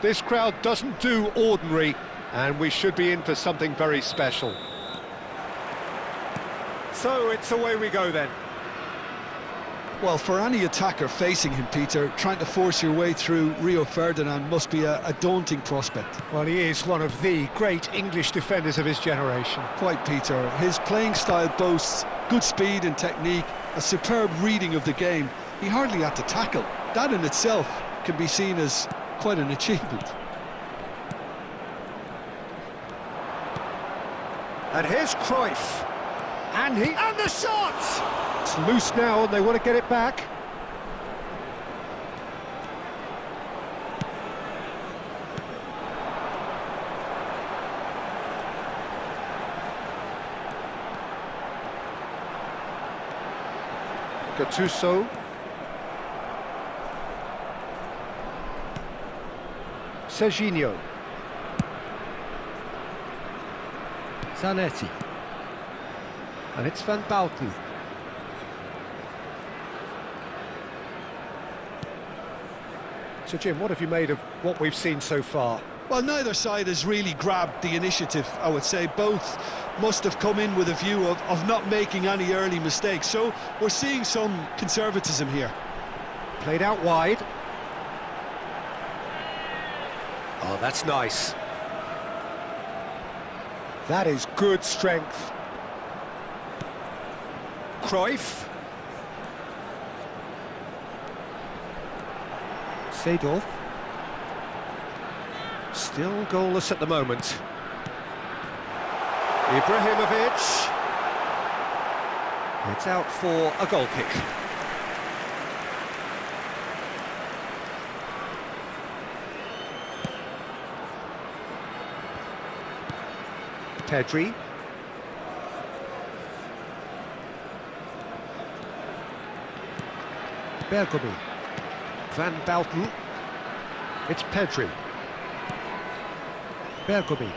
This crowd doesn't do ordinary, and we should be in for something very special. So it's away we go then. Well, for any attacker facing him, Peter, trying to force your way through Rio Ferdinand must be a daunting prospect. Well, he is one of the great English defenders of his generation. Quite, Peter. His playing style boasts good speed and technique, a superb reading of the game. He hardly had to tackle. That in itself can be seen as quite an achievement. And here's Cruyff. And the shot! It's loose now and they want to get it back. Gattuso. Serginho. Zanetti. And it's Van Bauten. So Jim, what have you made of what we've seen so far? Well, neither side has really grabbed the initiative, I would say. Both must have come in with a view of not making any early mistakes. So we're seeing some conservatism here. Played out wide. Oh, that's nice. That is good strength. Cruyff. Seedorf. Still goalless at the moment. Ibrahimovic. It's out for a goal kick. Pedri. Bergomi. Van Bauten. It's Pedri. Bergomi.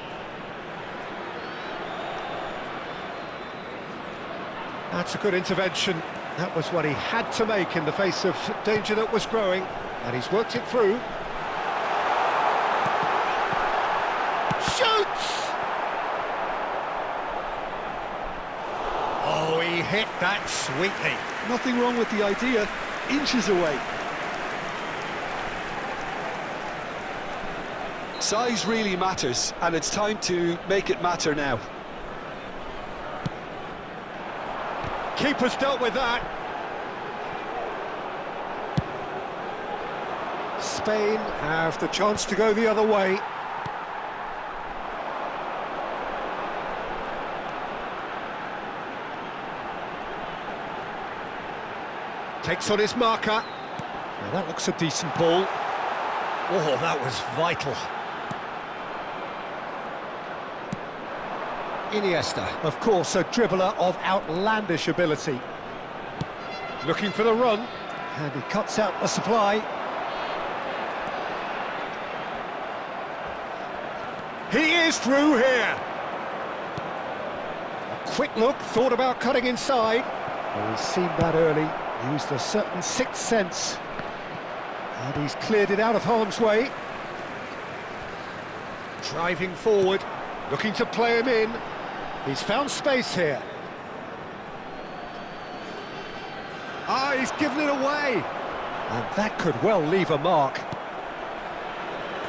That's a good intervention. That was what he had to make in the face of danger that was growing, and he's worked it through. Shoots! Oh, he hit that sweetly. Nothing wrong with the idea. Inches away. Size really matters, and it's time to make it matter now. Keeper's dealt with that. Spain have the chance to go the other way. Takes on his marker. Now that looks a decent ball. Oh, that was vital. Iniesta, of course, a dribbler of outlandish ability. Looking for the run, and he cuts out the supply. He is through here. A quick look, thought about cutting inside. Well, he's seen that early, used a certain sixth sense. And he's cleared it out of harm's way. Driving forward, looking to play him in. He's found space here. Ah, he's given it away. And that could well leave a mark.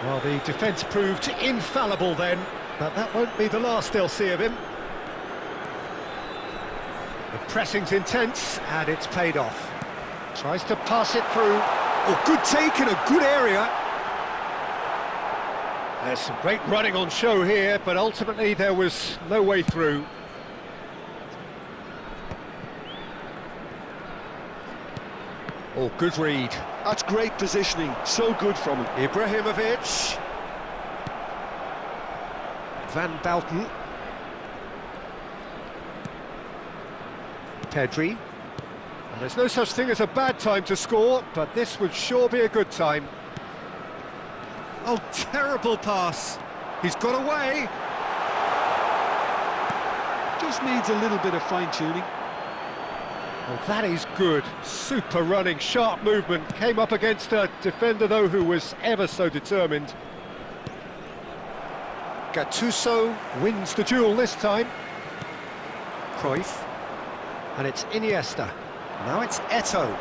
Well, the defence proved infallible then, but that won't be the last they'll see of him. The pressing's intense, and it's paid off. Tries to pass it through. Oh, good take in a good area. There's some great running on show here, but ultimately there was no way through. Oh, good read. That's great positioning, so good from him. Ibrahimovic. Van Bauten. Pedri. And there's no such thing as a bad time to score, but this would sure be a good time. Oh, terrible pass. He's got away. Just needs a little bit of fine-tuning. Well, that is good. Super running, sharp movement. Came up against a defender, though, who was ever so determined. Gattuso wins the duel this time. Cruyff. And it's Iniesta. Now it's Eto'o.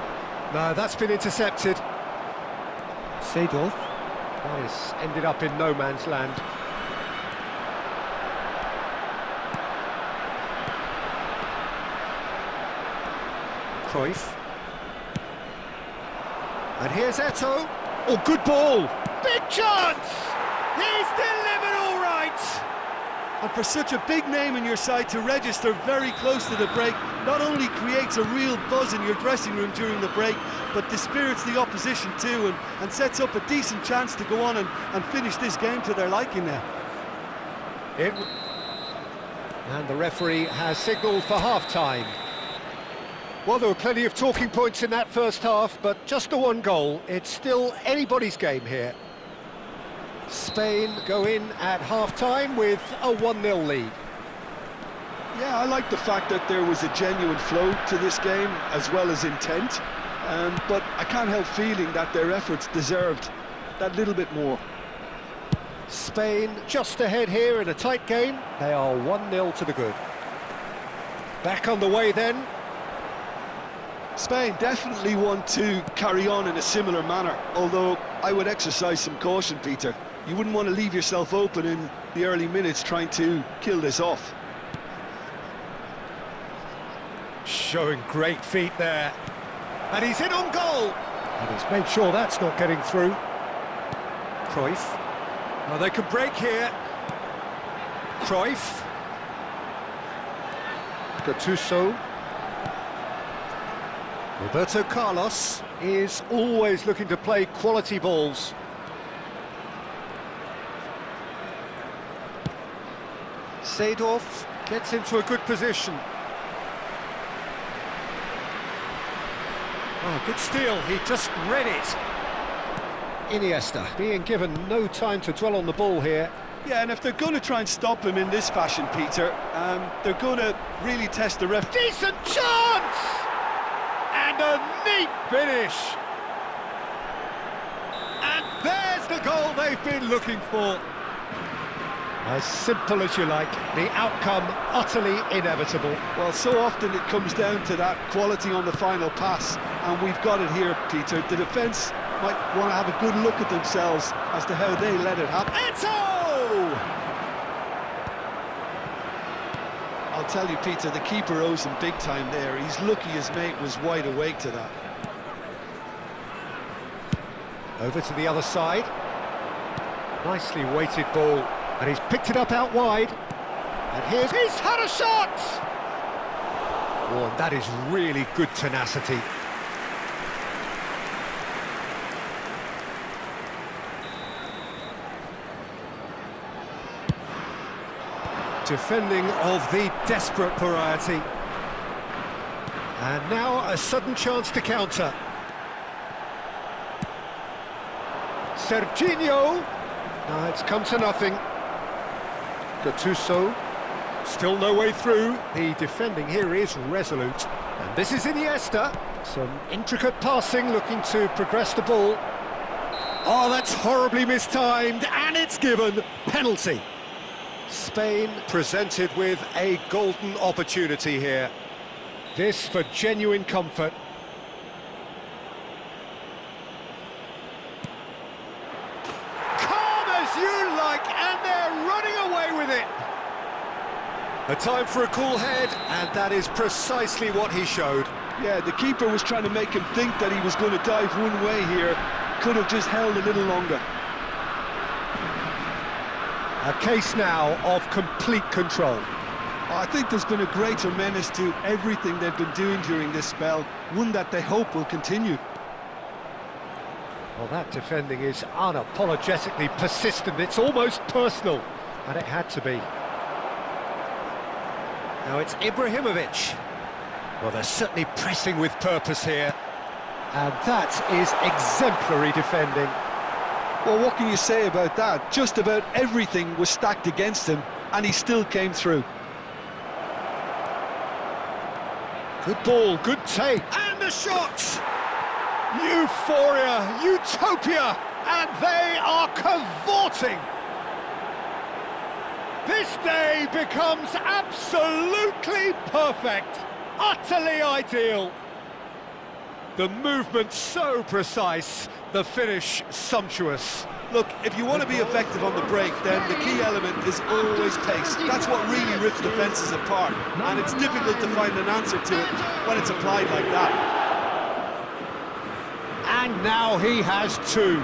No, that's been intercepted. Seedorf. That has ended up in no man's land. Cruyff. And here's Eto'o. Oh, good ball. Big chance! He's delivered all right! And for such a big name in your side to register very close to the break, not only creates a real buzz in your dressing room during the break, but dispirits the opposition too, and sets up a decent chance to go on and finish this game to their liking now. And the referee has signalled for half-time. Well, there were plenty of talking points in that first half, but just the one goal. It's still anybody's game here. Spain go in at half-time with a 1-0 lead. Yeah, I like the fact that there was a genuine flow to this game, as well as intent. But I can't help feeling that their efforts deserved that little bit more. Spain just ahead here in a tight game. They are 1-0 to the good. Back on the way then. Spain definitely want to carry on in a similar manner, although I would exercise some caution, Peter. You wouldn't want to leave yourself open in the early minutes trying to kill this off. Showing great feet there. And he's in on goal. And he's made sure that's not getting through. Cruyff. Oh, they could break here. Cruyff. Gattuso. Roberto Carlos is always looking to play quality balls. Seedorf gets into a good position. Oh, good steal, he just read it. Iniesta being given no time to dwell on the ball here. Yeah, and if they're going to try and stop him in this fashion, Peter, they're going to really test the ref. Decent chance! And a neat finish! And there's the goal they've been looking for. As simple as you like, the outcome utterly inevitable. Well, so often it comes down to that quality on the final pass, and we've got it here, Peter. The defence might want to have a good look at themselves as to how they let it happen. Eto'o! I'll tell you, Peter, the keeper owes him big time there. He's lucky his mate was wide awake to that. Over to the other side. Nicely weighted ball, and he's picked it up out wide. And he's had a shot! Oh, and that is really good tenacity. Defending of the desperate variety. And now a sudden chance to counter. Serginho. No, it's come to nothing. Gattuso. Still no way through. The defending here is resolute. And this is Iniesta. Some intricate passing, looking to progress the ball. Oh, that's horribly mistimed, and it's given. Penalty. Spain presented with a golden opportunity here. This for genuine comfort. Calm as you like, and they're running away with it. A time for a cool head, and that is precisely what he showed. Yeah, the keeper was trying to make him think that he was going to dive one way here. Could have just held a little longer. A case now of complete control. I think there's been a greater menace to everything they've been doing during this spell, one that they hope will continue. Well, that defending is unapologetically persistent. It's almost personal, and it had to be. Now it's Ibrahimovic. Well, they're certainly pressing with purpose here. And that is exemplary defending. Well, what can you say about that? Just about everything was stacked against him, and he still came through. Good ball, good take, and the shot! Euphoria, utopia, and they are cavorting! This day becomes absolutely perfect, utterly ideal. The movement so precise, the finish sumptuous. Look, if you want to be effective on the break, then the key element is always pace. That's what really rips defences apart, and it's difficult to find an answer to it when it's applied like that. And now he has two.